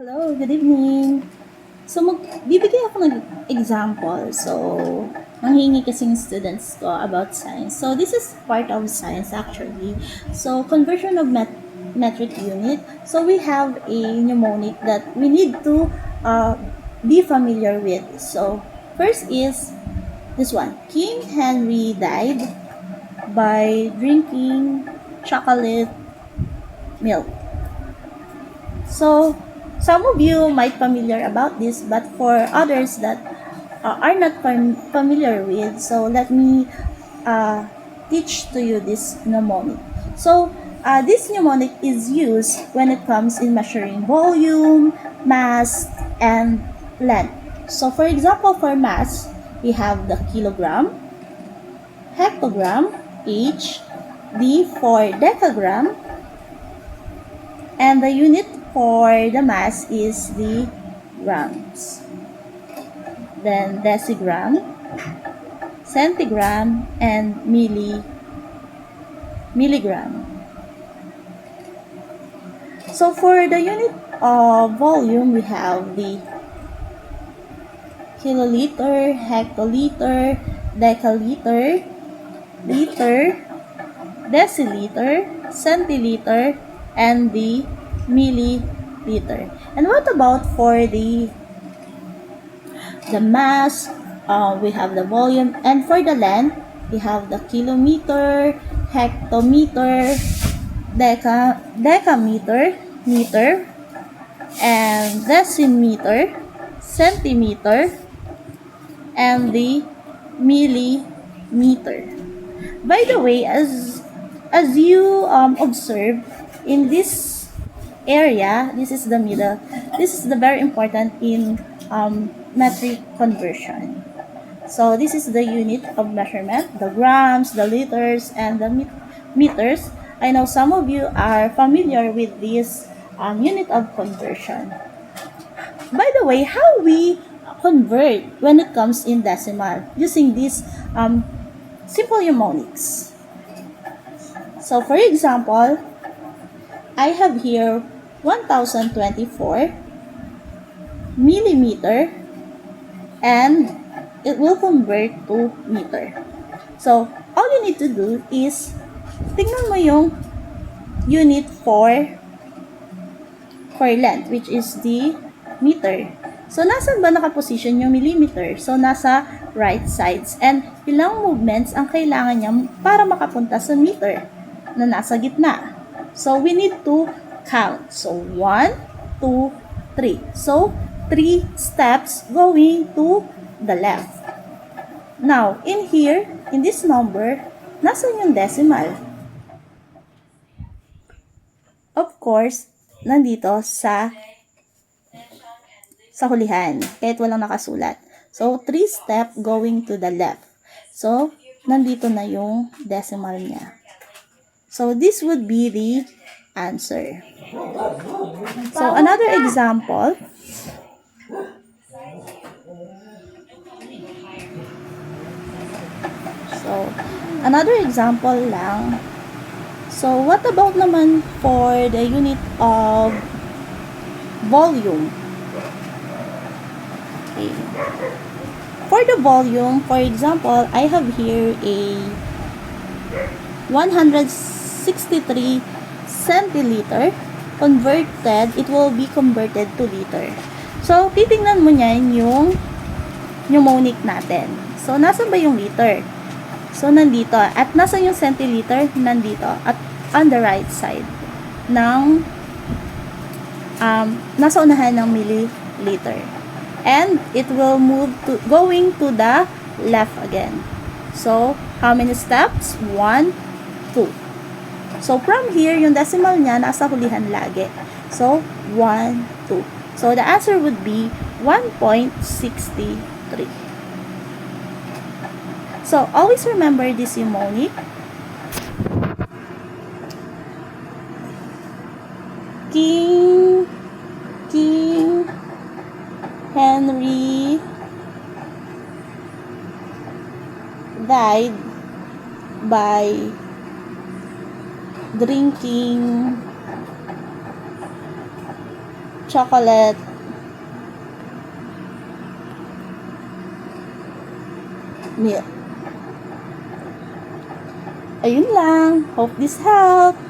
Hello, good evening. So, bibigay ako ng example. So, manghingi kasing students ko about science. So, this is part of science actually. So, conversion of metric unit. So, we have a mnemonic that we need to be familiar with. So, first is this one. King Henry died by drinking chocolate milk. So, some of you might familiar about this, but for others that are not familiar with, so let me uh, teach to you this mnemonic. So, this mnemonic is used when it comes in measuring volume, mass, and length. So, for example, for mass, we have the kilogram, hectogram, H, D for decagram, and the unit for the mass is the grams. Then decigram, centigram, and milligram. So for the unit of volume, we have the kiloliter, hectoliter, decaliter, liter, deciliter, centiliter, and the milliliter. And what about for the mass? We have the volume, and for the length, we have the kilometer, hectometer, decameter, meter, and decimeter, centimeter, and the millimeter. By the way, as you observe in this area, this is the middle. This is the very important in metric conversion. So this is the unit of measurement, the grams, the liters, and the meters. I know some of you are familiar with this unit of conversion. By the way, how we convert when it comes in decimal using these simple mnemonics. So for example, I have here 1024 millimeter, and it will convert to meter. So, all you need to do is tingnan mo yung unit for length, which is the meter. So, nasan ba nakaposition yung millimeter? So, nasa right sides. And ilang movements ang kailangan niya para makapunta sa meter na nasa gitna. So, we need to count. So, 1, 2, 3. So, 3 steps going to the left. Now, in here, in this number, nasan yung decimal? Of course, nandito sa hulihan, kahit walang nakasulat. So, 3 step going to the left. So, nandito na yung decimal niya. So, this would be the answer. So, another example. So, another example lang. So, what about naman for the unit of volume? Okay. For the volume, for example, I have here a 163 centiliter converted, it will be converted to liter. So, titingnan mo niyan yung mnemonic natin. So, nasan ba yung liter? So, nandito. At nasan yung centiliter? Nandito. At on the right side ng nasa unahan ng milliliter. And it will move to going to the left again. So, how many steps? 1, 2. So, from here, yung decimal niya nasa hulihan lagi. So, 1, 2. So, the answer would be 1.63. So, always remember this mnemonic. King Henry died by drinking chocolate milk. Ayun lang. Hope this helped.